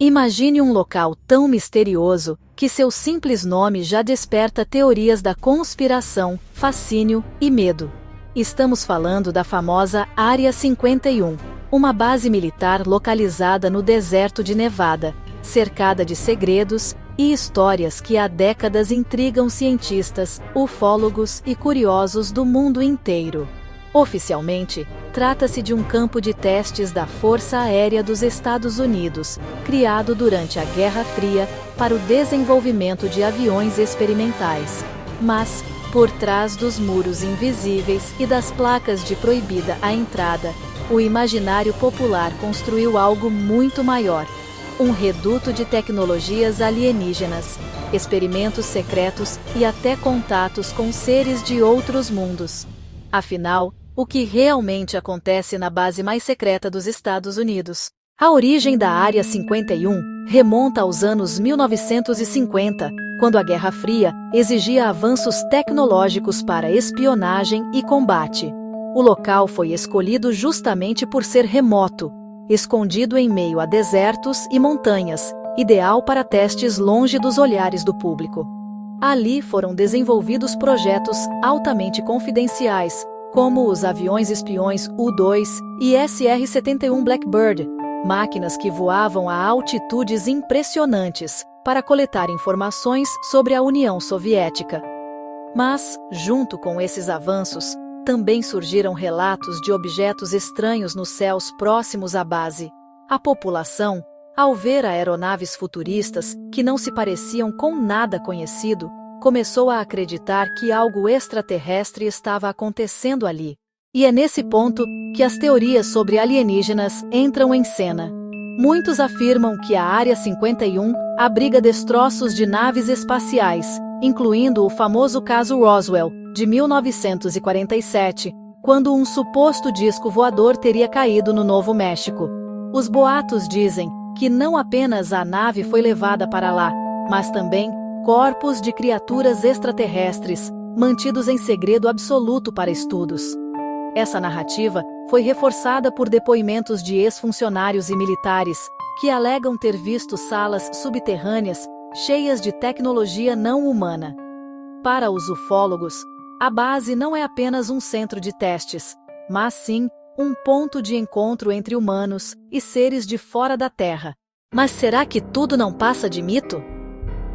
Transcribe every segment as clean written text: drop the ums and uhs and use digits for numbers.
Imagine um local tão misterioso que seu simples nome já desperta teorias da conspiração, fascínio e medo. Estamos falando da famosa Área 51, uma base militar localizada no deserto de Nevada, cercada de segredos e histórias que há décadas intrigam cientistas, ufólogos e curiosos do mundo inteiro. Oficialmente, trata-se de um campo de testes da Força Aérea dos Estados Unidos, criado durante a Guerra Fria para o desenvolvimento de aviões experimentais. Mas, por trás dos muros invisíveis e das placas de proibida a entrada, o imaginário popular construiu algo muito maior: um reduto de tecnologias alienígenas, experimentos secretos e até contatos com seres de outros mundos. Afinal, o que realmente acontece na base mais secreta dos Estados Unidos? A origem da Área 51 remonta aos anos 1950, quando a Guerra Fria exigia avanços tecnológicos para espionagem e combate. O local foi escolhido justamente por ser remoto, escondido em meio a desertos e montanhas, ideal para testes longe dos olhares do público. Ali foram desenvolvidos projetos altamente confidenciais, como os aviões espiões U-2 e SR-71 Blackbird, máquinas que voavam a altitudes impressionantes para coletar informações sobre a União Soviética. Mas, junto com esses avanços, também surgiram relatos de objetos estranhos nos céus próximos à base. A população, ao ver aeronaves futuristas que não se pareciam com nada conhecido, começou a acreditar que algo extraterrestre estava acontecendo ali. E é nesse ponto que as teorias sobre alienígenas entram em cena. Muitos afirmam que a Área 51 abriga destroços de naves espaciais, incluindo o famoso caso Roswell, de 1947, quando um suposto disco voador teria caído no Novo México. Os boatos dizem que não apenas a nave foi levada para lá, mas também corpos de criaturas extraterrestres, mantidos em segredo absoluto para estudos. Essa narrativa foi reforçada por depoimentos de ex-funcionários e militares, que alegam ter visto salas subterrâneas cheias de tecnologia não humana. Para os ufólogos, a base não é apenas um centro de testes, mas sim um ponto de encontro entre humanos e seres de fora da Terra. Mas será que tudo não passa de mito?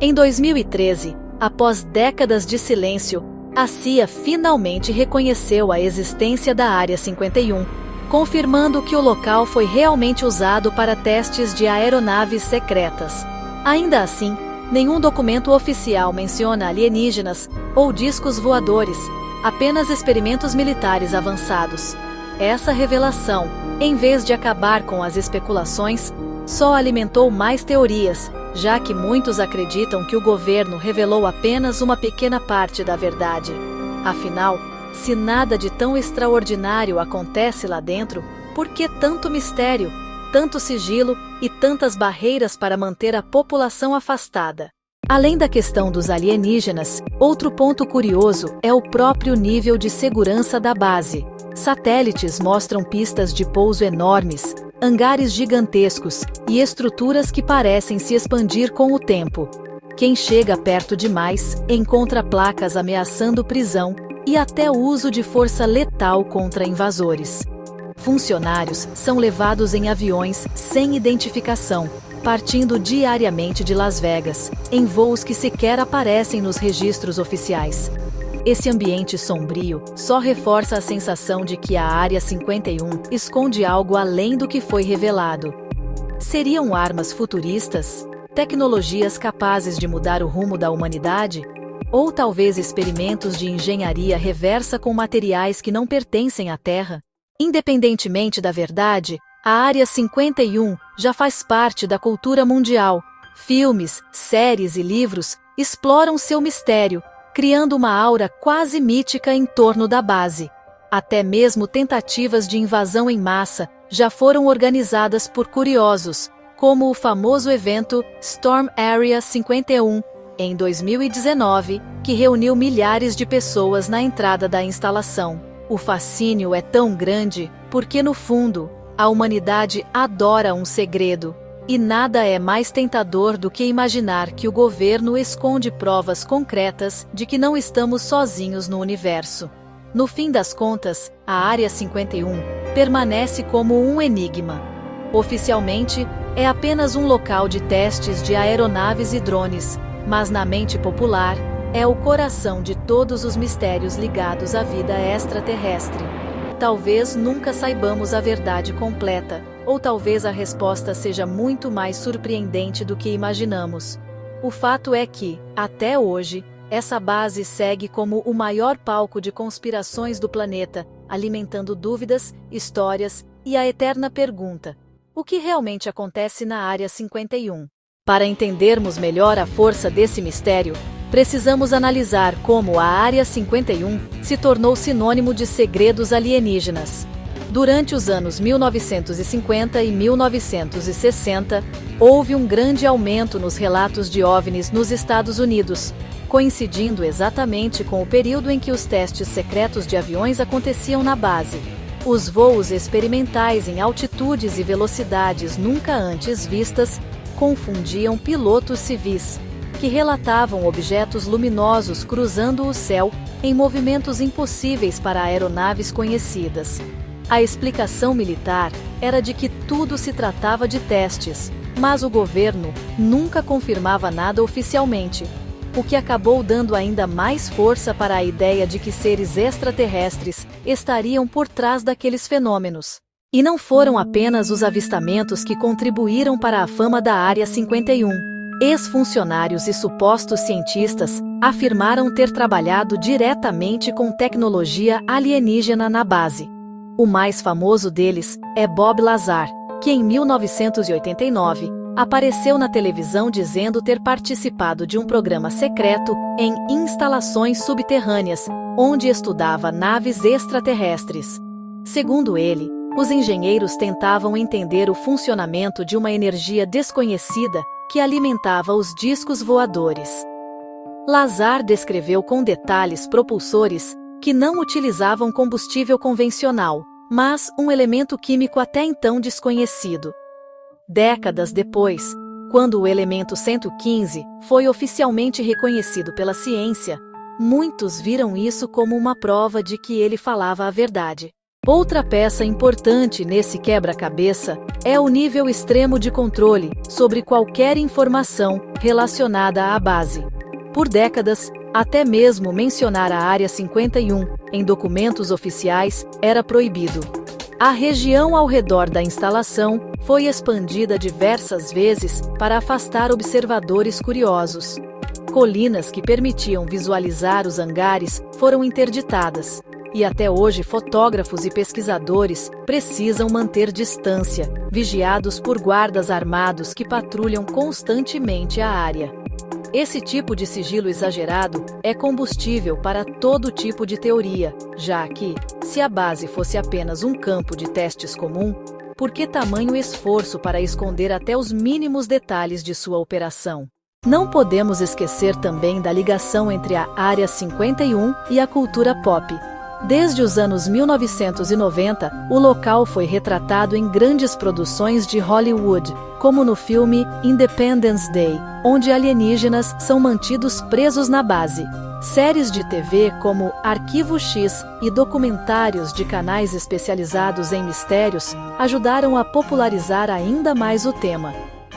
Em 2013, após décadas de silêncio, a CIA finalmente reconheceu a existência da Área 51, confirmando que o local foi realmente usado para testes de aeronaves secretas. Ainda assim, nenhum documento oficial menciona alienígenas ou discos voadores, apenas experimentos militares avançados. Essa revelação, em vez de acabar com as especulações, só alimentou mais teorias, já que muitos acreditam que o governo revelou apenas uma pequena parte da verdade. Afinal, se nada de tão extraordinário acontece lá dentro, por que tanto mistério, tanto sigilo e tantas barreiras para manter a população afastada? Além da questão dos alienígenas, outro ponto curioso é o próprio nível de segurança da base. Satélites mostram pistas de pouso enormes, hangares gigantescos e estruturas que parecem se expandir com o tempo. Quem chega perto demais encontra placas ameaçando prisão e até o uso de força letal contra invasores. Funcionários são levados em aviões sem identificação, partindo diariamente de Las Vegas, em voos que sequer aparecem nos registros oficiais. Esse ambiente sombrio só reforça a sensação de que a Área 51 esconde algo além do que foi revelado. Seriam armas futuristas? Tecnologias capazes de mudar o rumo da humanidade? Ou talvez experimentos de engenharia reversa com materiais que não pertencem à Terra? Independentemente da verdade, a Área 51 já faz parte da cultura mundial. Filmes, séries e livros exploram seu mistério, criando uma aura quase mítica em torno da base. Até mesmo tentativas de invasão em massa já foram organizadas por curiosos, como o famoso evento Storm Area 51, em 2019, que reuniu milhares de pessoas na entrada da instalação. O fascínio é tão grande porque, no fundo, a humanidade adora um segredo. E nada é mais tentador do que imaginar que o governo esconde provas concretas de que não estamos sozinhos no universo. No fim das contas, a Área 51 permanece como um enigma. Oficialmente, é apenas um local de testes de aeronaves e drones, mas na mente popular, é o coração de todos os mistérios ligados à vida extraterrestre. Talvez nunca saibamos a verdade completa, ou talvez a resposta seja muito mais surpreendente do que imaginamos. O fato é que, até hoje, essa base segue como o maior palco de conspirações do planeta, alimentando dúvidas, histórias e a eterna pergunta: o que realmente acontece na Área 51? Para entendermos melhor a força desse mistério, precisamos analisar como a Área 51 se tornou sinônimo de segredos alienígenas. Durante os anos 1950 e 1960, houve um grande aumento nos relatos de OVNIs nos Estados Unidos, coincidindo exatamente com o período em que os testes secretos de aviões aconteciam na base. Os voos experimentais em altitudes e velocidades nunca antes vistas confundiam pilotos civis, que relatavam objetos luminosos cruzando o céu em movimentos impossíveis para aeronaves conhecidas. A explicação militar era de que tudo se tratava de testes, mas o governo nunca confirmava nada oficialmente, o que acabou dando ainda mais força para a ideia de que seres extraterrestres estariam por trás daqueles fenômenos. E não foram apenas os avistamentos que contribuíram para a fama da Área 51. Ex-funcionários e supostos cientistas afirmaram ter trabalhado diretamente com tecnologia alienígena na base. O mais famoso deles é Bob Lazar, que em 1989 apareceu na televisão dizendo ter participado de um programa secreto em instalações subterrâneas, onde estudava naves extraterrestres. Segundo ele, os engenheiros tentavam entender o funcionamento de uma energia desconhecida que alimentava os discos voadores. Lazar descreveu com detalhes propulsores que não utilizavam combustível convencional, mas um elemento químico até então desconhecido. Décadas depois, quando o elemento 115 foi oficialmente reconhecido pela ciência, muitos viram isso como uma prova de que ele falava a verdade. Outra peça importante nesse quebra-cabeça é o nível extremo de controle sobre qualquer informação relacionada à base. Por décadas, até mesmo mencionar a Área 51 em documentos oficiais era proibido. A região ao redor da instalação foi expandida diversas vezes para afastar observadores curiosos. Colinas que permitiam visualizar os hangares foram interditadas. E até hoje fotógrafos e pesquisadores precisam manter distância, vigiados por guardas armados que patrulham constantemente a área. Esse tipo de sigilo exagerado é combustível para todo tipo de teoria, já que, se a base fosse apenas um campo de testes comum, por que tamanho esforço para esconder até os mínimos detalhes de sua operação? Não podemos esquecer também da ligação entre a Área 51 e a cultura pop. Desde os anos 1990, o local foi retratado em grandes produções de Hollywood, como no filme Independence Day, onde alienígenas são mantidos presos na base. Séries de TV como Arquivo X e documentários de canais especializados em mistérios ajudaram a popularizar ainda mais o tema.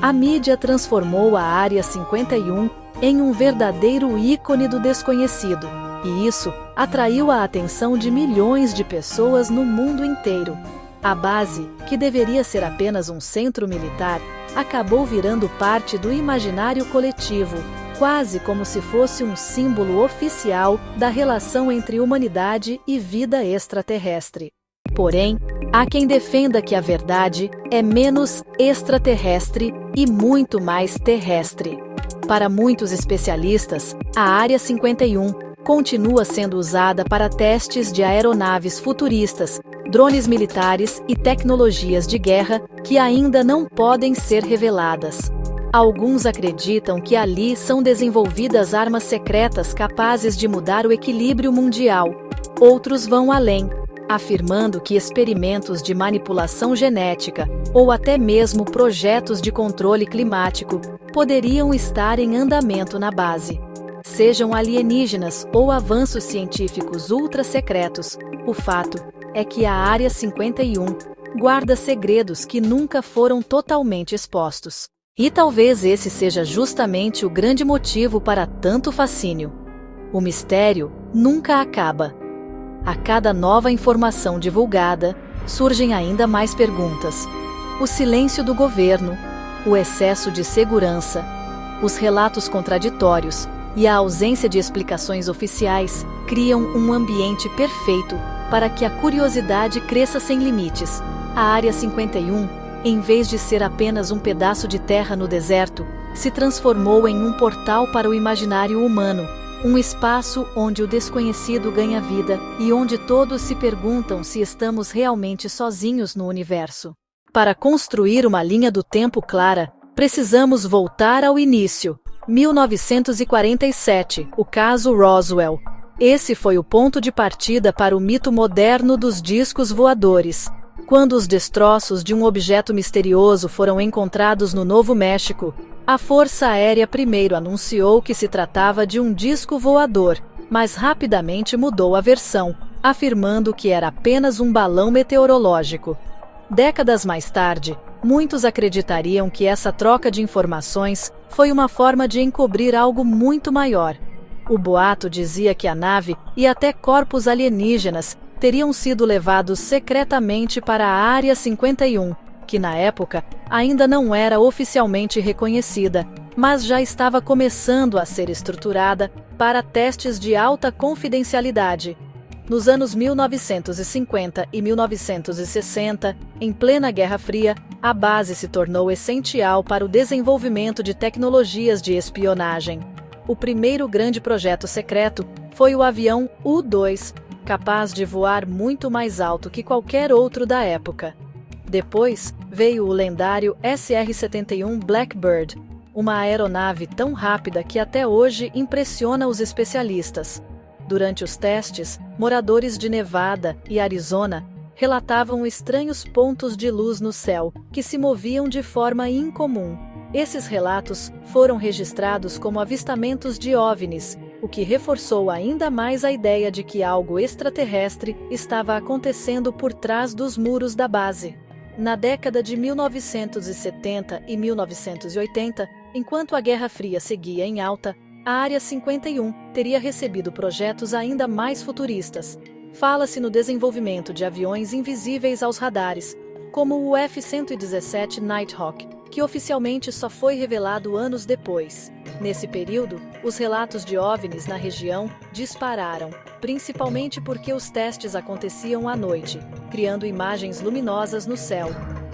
A mídia transformou a Área 51 em um verdadeiro ícone do desconhecido. E isso atraiu a atenção de milhões de pessoas no mundo inteiro. A base, que deveria ser apenas um centro militar, acabou virando parte do imaginário coletivo, quase como se fosse um símbolo oficial da relação entre humanidade e vida extraterrestre. Porém, há quem defenda que a verdade é menos extraterrestre e muito mais terrestre. Para muitos especialistas, a Área 51 continua sendo usada para testes de aeronaves futuristas, drones militares e tecnologias de guerra que ainda não podem ser reveladas. Alguns acreditam que ali são desenvolvidas armas secretas capazes de mudar o equilíbrio mundial. Outros vão além, afirmando que experimentos de manipulação genética, ou até mesmo projetos de controle climático, poderiam estar em andamento na base. Sejam alienígenas ou avanços científicos ultra-secretos, o fato é que a Área 51 guarda segredos que nunca foram totalmente expostos. E talvez esse seja justamente o grande motivo para tanto fascínio. O mistério nunca acaba. A cada nova informação divulgada, surgem ainda mais perguntas. O silêncio do governo, o excesso de segurança, os relatos contraditórios e a ausência de explicações oficiais criam um ambiente perfeito para que a curiosidade cresça sem limites. A Área 51, em vez de ser apenas um pedaço de terra no deserto, se transformou em um portal para o imaginário humano, um espaço onde o desconhecido ganha vida e onde todos se perguntam se estamos realmente sozinhos no universo. Para construir uma linha do tempo clara, precisamos voltar ao início. 1947, o caso Roswell. Esse foi o ponto de partida para o mito moderno dos discos voadores. Quando os destroços de um objeto misterioso foram encontrados no Novo México, a Força Aérea primeiro anunciou que se tratava de um disco voador, mas rapidamente mudou a versão, afirmando que era apenas um balão meteorológico. Décadas mais tarde, muitos acreditariam que essa troca de informações foi uma forma de encobrir algo muito maior. O boato dizia que a nave e até corpos alienígenas teriam sido levados secretamente para a Área 51, que na época ainda não era oficialmente reconhecida, mas já estava começando a ser estruturada para testes de alta confidencialidade. Nos anos 1950 e 1960, em plena Guerra Fria, a base se tornou essencial para o desenvolvimento de tecnologias de espionagem. O primeiro grande projeto secreto foi o avião U-2, capaz de voar muito mais alto que qualquer outro da época. Depois, veio o lendário SR-71 Blackbird, uma aeronave tão rápida que até hoje impressiona os especialistas. Durante os testes, moradores de Nevada e Arizona relatavam estranhos pontos de luz no céu, que se moviam de forma incomum. Esses relatos foram registrados como avistamentos de OVNIs, o que reforçou ainda mais a ideia de que algo extraterrestre estava acontecendo por trás dos muros da base. Na década de 1970 e 1980, enquanto a Guerra Fria seguia em alta, a Área 51 teria recebido projetos ainda mais futuristas. Fala-se no desenvolvimento de aviões invisíveis aos radares, como o F-117 Nighthawk, que oficialmente só foi revelado anos depois. Nesse período, os relatos de OVNIs na região dispararam, principalmente porque os testes aconteciam à noite, criando imagens luminosas no céu.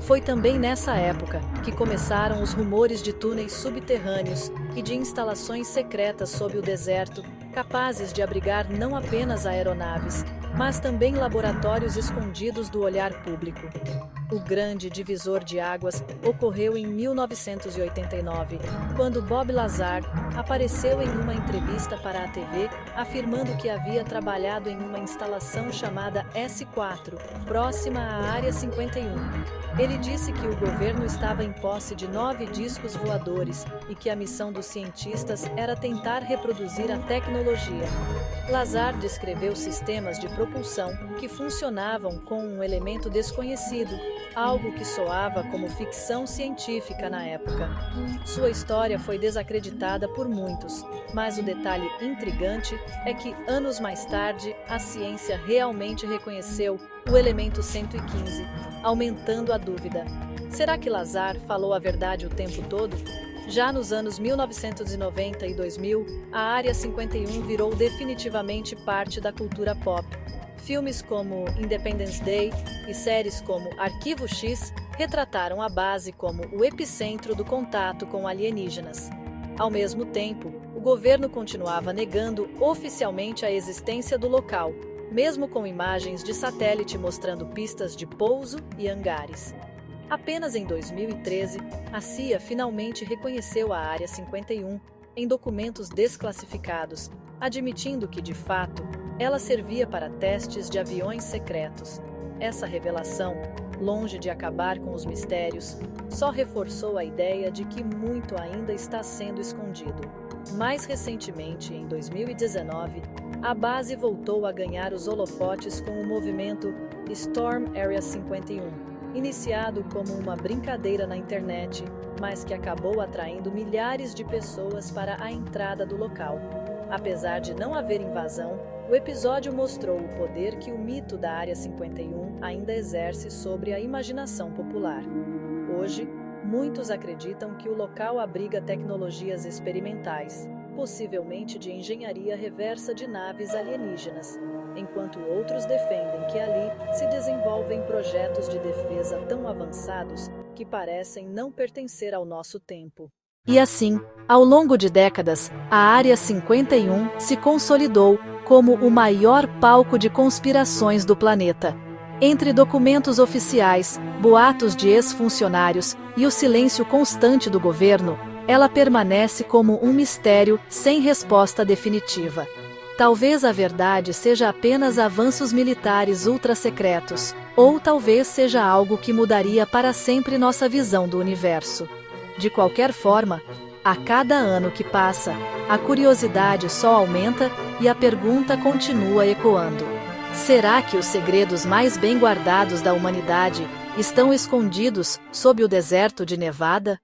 Foi também nessa época que começaram os rumores de túneis subterrâneos e de instalações secretas sob o deserto, capazes de abrigar não apenas aeronaves, mas também laboratórios escondidos do olhar público. O grande divisor de águas ocorreu em 1989, quando Bob Lazar apareceu em uma entrevista para a TV, afirmando que havia trabalhado em uma instalação chamada S4, próxima à Área 51. Ele disse que o governo estava em posse de 9 discos voadores e que a missão dos cientistas era tentar reproduzir a tecnologia. Lazar descreveu sistemas de propulsão que funcionavam com um elemento desconhecido, algo que soava como ficção científica na época. Sua história foi desacreditada por muitos, mas o detalhe intrigante é que, anos mais tarde, a ciência realmente reconheceu o elemento 115, aumentando a dúvida. Será que Lazar falou a verdade o tempo todo? Já nos anos 1990 e 2000, a Área 51 virou definitivamente parte da cultura pop. Filmes como Independence Day e séries como Arquivo X retrataram a base como o epicentro do contato com alienígenas. Ao mesmo tempo, o governo continuava negando oficialmente a existência do local, mesmo com imagens de satélite mostrando pistas de pouso e hangares. Apenas em 2013, a CIA finalmente reconheceu a Área 51 em documentos desclassificados, admitindo que, de fato, Ela servia para testes de aviões secretos. Essa revelação, longe de acabar com os mistérios, só reforçou a ideia de que muito ainda está sendo escondido. Mais recentemente, em 2019, a base voltou a ganhar os holofotes com o movimento Storm Area 51, iniciado como uma brincadeira na internet, mas que acabou atraindo milhares de pessoas para a entrada do local. Apesar de não haver invasão, o episódio mostrou o poder que o mito da Área 51 ainda exerce sobre a imaginação popular. Hoje, muitos acreditam que o local abriga tecnologias experimentais, possivelmente de engenharia reversa de naves alienígenas, enquanto outros defendem que ali se desenvolvem projetos de defesa tão avançados que parecem não pertencer ao nosso tempo. E assim, ao longo de décadas, a Área 51 se consolidou como o maior palco de conspirações do planeta. Entre documentos oficiais, boatos de ex-funcionários e o silêncio constante do governo, ela permanece como um mistério sem resposta definitiva. Talvez a verdade seja apenas avanços militares ultra-secretos, ou talvez seja algo que mudaria para sempre nossa visão do universo. De qualquer forma, a cada ano que passa, a curiosidade só aumenta e a pergunta continua ecoando. Será que os segredos mais bem guardados da humanidade estão escondidos sob o deserto de Nevada?